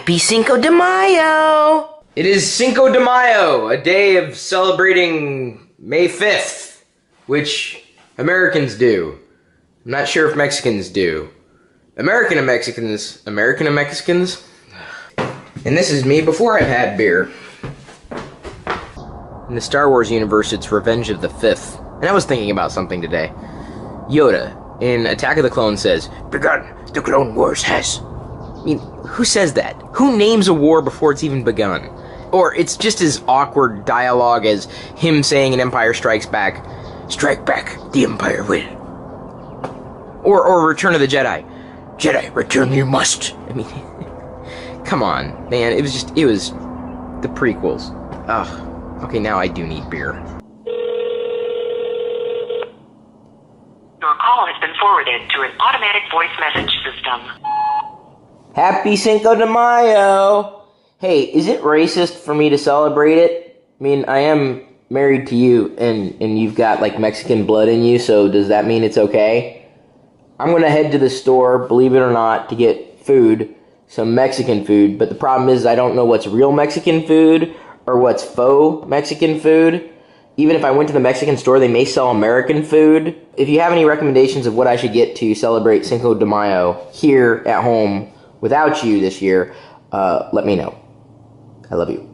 Happy Cinco de Mayo! It is Cinco de Mayo, a day of celebrating May 5th, which Americans do. I'm not sure if Mexicans do. American Mexicans. And this is me before I've had beer. In the Star Wars universe, it's Revenge of the Fifth. And I was thinking about something today. Yoda, in Attack of the Clones, says, "Begun, the Clone Wars has." I mean, who says that? Who names a war before it's even begun? Or it's just as awkward dialogue as him saying in Empire Strikes Back, "Strike back, the Empire will." Or Return of the Jedi. "Jedi, return you must." I mean, come on, man. It was the prequels. Ugh. Okay, now I do need beer. Your call has been forwarded to an automatic voice message system. Happy Cinco de Mayo! Hey, is it racist for me to celebrate it? I mean, I am married to you, and you've got, like, Mexican blood in you, so does that mean it's okay? I'm gonna head to the store, believe it or not, to get food, some Mexican food, but the problem is I don't know what's real Mexican food or what's faux Mexican food. Even if I went to the Mexican store, they may sell American food. If you have any recommendations of what I should get to celebrate Cinco de Mayo here at home without you this year, let me know. I love you.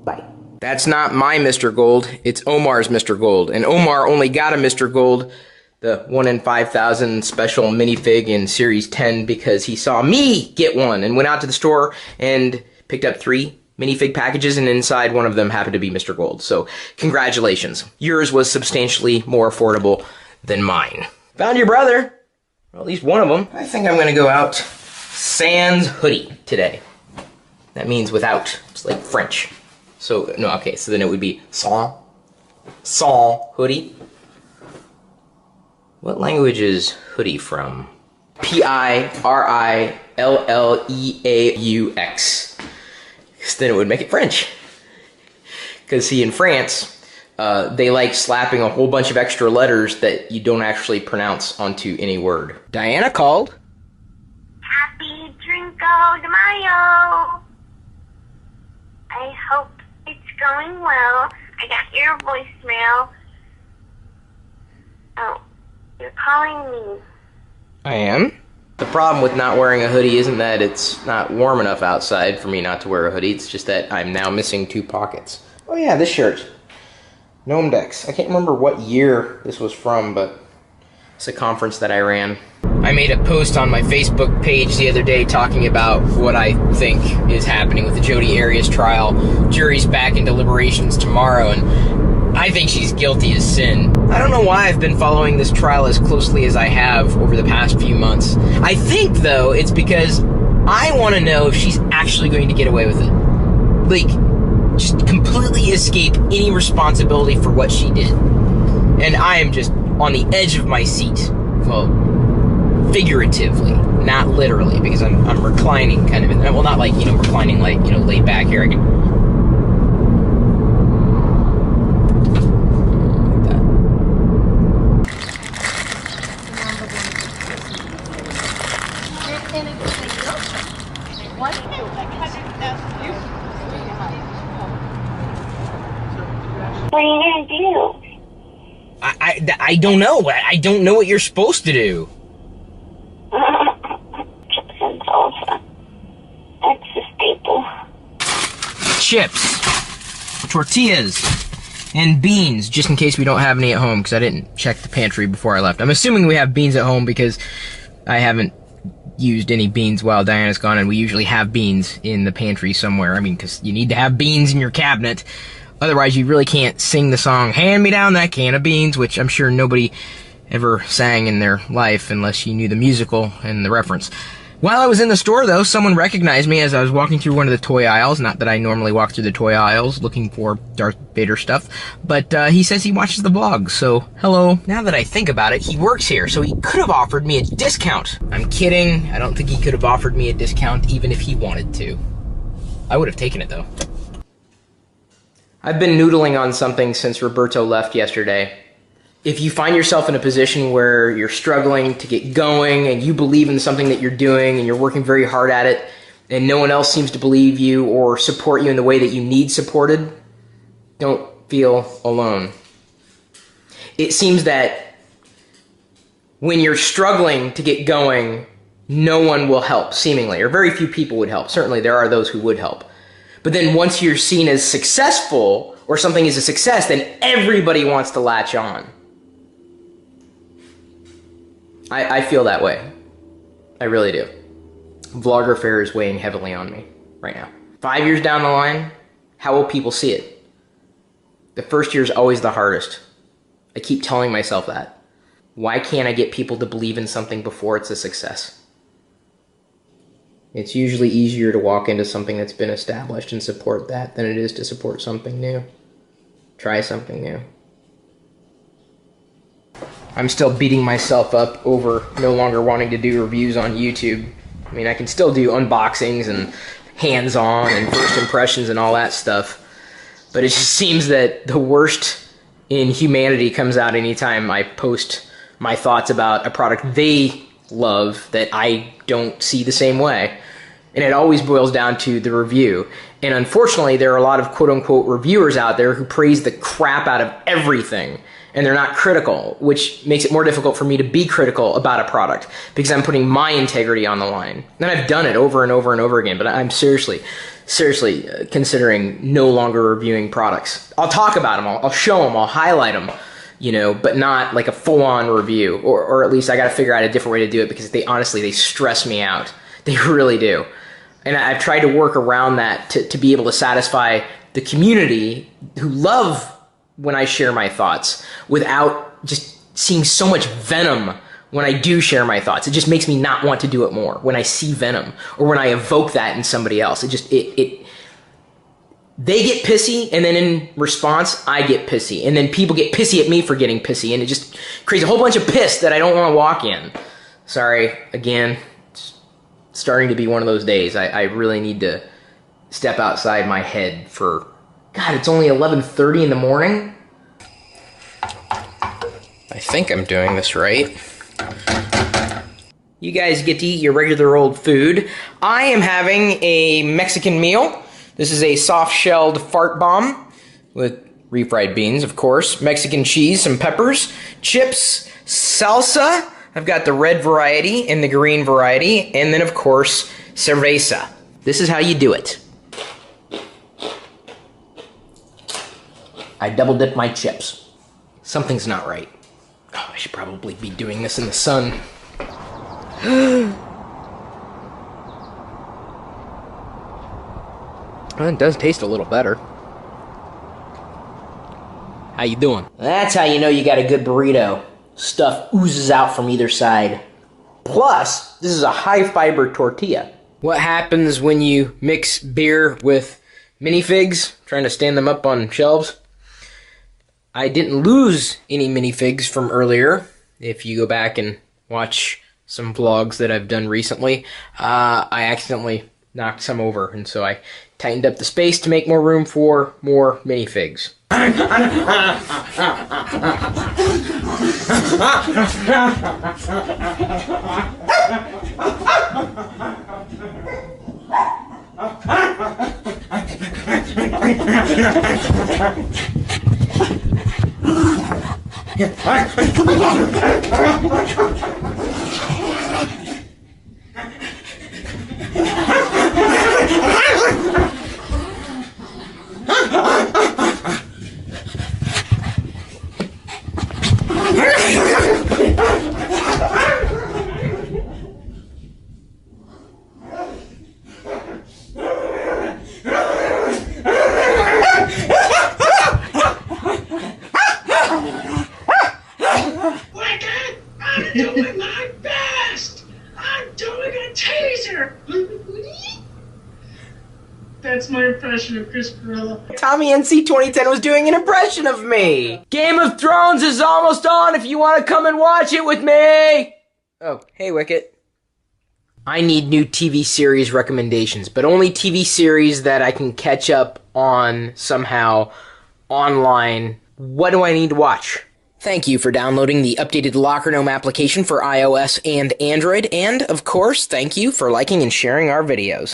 Bye. That's not my Mr. Gold. It's Omar's Mr. Gold. And Omar only got a Mr. Gold, the 1 in 5,000 special minifig in Series 10, because he saw me get one and went out to the store and picked up 3 minifig packages, and inside one of them happened to be Mr. Gold. So, congratulations. Yours was substantially more affordable than mine. Found your brother. Well, at least one of them. I think I'm going to go out sans hoodie today. That means without. It's like French. So, no, okay, so then it would be sans hoodie. What language is hoodie from? Pirilleaux. Then it would make it French. Because, see, in France, they like slapping a whole bunch of extra letters that you don't actually pronounce onto any word. Diana called. Happy Cinco de Mayo. I hope it's going well. I got your voicemail. Oh, you're calling me. I am. The problem with not wearing a hoodie isn't that it's not warm enough outside for me not to wear a hoodie. It's just that I'm now missing 2 pockets. Oh yeah, this shirt. Gnome Decks. I can't remember what year this was from, but it's a conference that I ran. I made a post on my Facebook page the other day talking about what I think is happening with the Jodi Arias trial. Jury's back in deliberations tomorrow, and I think she's guilty as sin. I don't know why I've been following this trial as closely as I have over the past few months. I think, though, it's because I want to know if she's actually going to get away with it. Like, just completely escape any responsibility for what she did. And I am just on the edge of my seat. Well, figuratively, not literally, because I'm reclining kind of in, well, not like, reclining like, laid back here. I can... What are you gonna do? I don't know. I don't know what you're supposed to do. Chips and salsa. That's the staple. Chips, tortillas, and beans, just in case we don't have any at home, because I didn't check the pantry before I left. I'm assuming we have beans at home because I haven't used any beans while Diana's gone, and we usually have beans in the pantry somewhere. I mean, because you need to have beans in your cabinet. Otherwise, you really can't sing the song, "Hand me down that can of beans," which I'm sure nobody ever sang in their life unless you knew the musical and the reference. While I was in the store, though, someone recognized me as I was walking through one of the toy aisles. Not that I normally walk through the toy aisles looking for Darth Vader stuff, but he says he watches the vlog, so hello. Now that I think about it, he works here, so he could have offered me a discount. I'm kidding. I don't think he could have offered me a discount even if he wanted to. I would have taken it, though. I've been noodling on something since Roberto left yesterday. If you find yourself in a position where you're struggling to get going and you believe in something that you're doing and you're working very hard at it, and no one else seems to believe you or support you in the way that you need supported, don't feel alone. It seems that when you're struggling to get going, no one will help, seemingly, or very few people would help. Certainly there are those who would help. But then once you're seen as successful, or something is a success, then everybody wants to latch on. I feel that way. I really do. Vlogger fare is weighing heavily on me right now. 5 years down the line, how will people see it? The first year is always the hardest. I keep telling myself that. Why can't I get people to believe in something before it's a success? It's usually easier to walk into something that's been established and support that than it is to support something new. Try something new. I'm still beating myself up over no longer wanting to do reviews on YouTube. I mean, I can still do unboxings and hands-on and first impressions and all that stuff. But it just seems that the worst in humanity comes out anytime I post my thoughts about a product they love that I don't see the same way. And it always boils down to the review. And unfortunately, there are a lot of quote-unquote reviewers out there who praise the crap out of everything. And they're not critical, which makes it more difficult for me to be critical about a product because I'm putting my integrity on the line. And I've done it over and over and over again, but I'm seriously considering no longer reviewing products. I'll talk about them, I'll show them, I'll highlight them, you know, but not like a full-on review. Or at least I got to figure out a different way to do it because they stress me out. They really do. And I've tried to work around that to be able to satisfy the community who love when I share my thoughts without just seeing so much venom when I do share my thoughts. It just makes me not want to do it more when I see venom or when I evoke that in somebody else. They get pissy, and then in response, I get pissy. And then people get pissy at me for getting pissy, and it just creates a whole bunch of piss that I don't want to walk in. Sorry, again, it's starting to be one of those days. I really need to step outside my head for... God, it's only 11:30 in the morning? I think I'm doing this right. You guys get to eat your regular old food. I am having a Mexican meal. This is a soft-shelled fart bomb with refried beans, of course, Mexican cheese, some peppers, chips, salsa. I've got the red variety and the green variety, and then, of course, cerveza. This is how you do it. I double dip my chips. Something's not right. Oh, I should probably be doing this in the sun. Well, it does taste a little better. How you doing? That's how you know you got a good burrito. Stuff oozes out from either side. Plus, this is a high-fiber tortilla. What happens when you mix beer with minifigs? Trying to stand them up on shelves? I didn't lose any minifigs from earlier. If you go back and watch some vlogs that I've done recently, I accidentally knocked some over, and so I tightened up the space to make more room for more minifigs. I'm doing my best! I'm doing a taser! That's my impression of Chris Pirillo. Tommy NC 2010 was doing an impression of me! Game of Thrones is almost on if you want to come and watch it with me! Oh, hey Wicket. I need new TV series recommendations, but only TV series that I can catch up on somehow online. What do I need to watch? Thank you for downloading the updated Locker Gnome application for iOS and Android, and, of course, thank you for liking and sharing our videos.